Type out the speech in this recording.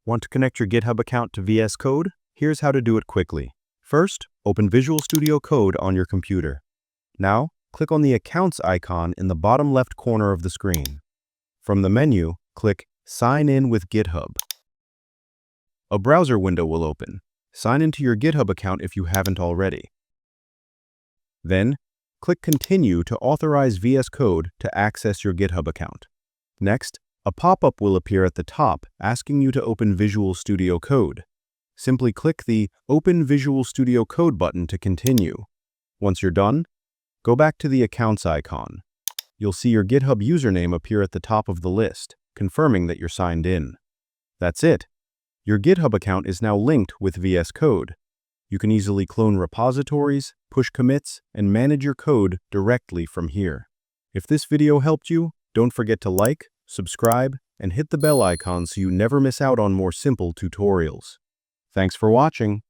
Want to connect your GitHub account to VS Code? Here's how to do it quickly. First, open Visual Studio Code on your computer. Now, click on the Accounts icon in the bottom left corner of the screen. From the menu, click Sign in with GitHub. A browser window will open. Sign into your GitHub account if you haven't already. Then, click Continue to authorize VS Code to access your GitHub account. Next, a pop-up will appear at the top asking you to open Visual Studio Code. Simply click the Open Visual Studio Code button to continue. Once you're done, go back to the Accounts icon. You'll see your GitHub username appear at the top of the list, confirming that you're signed in. That's it. Your GitHub account is now linked with VS Code. You can easily clone repositories, push commits, and manage your code directly from here. If this video helped you, don't forget to like, subscribe, and hit the bell icon so you never miss out on more simple tutorials. Thanks for watching.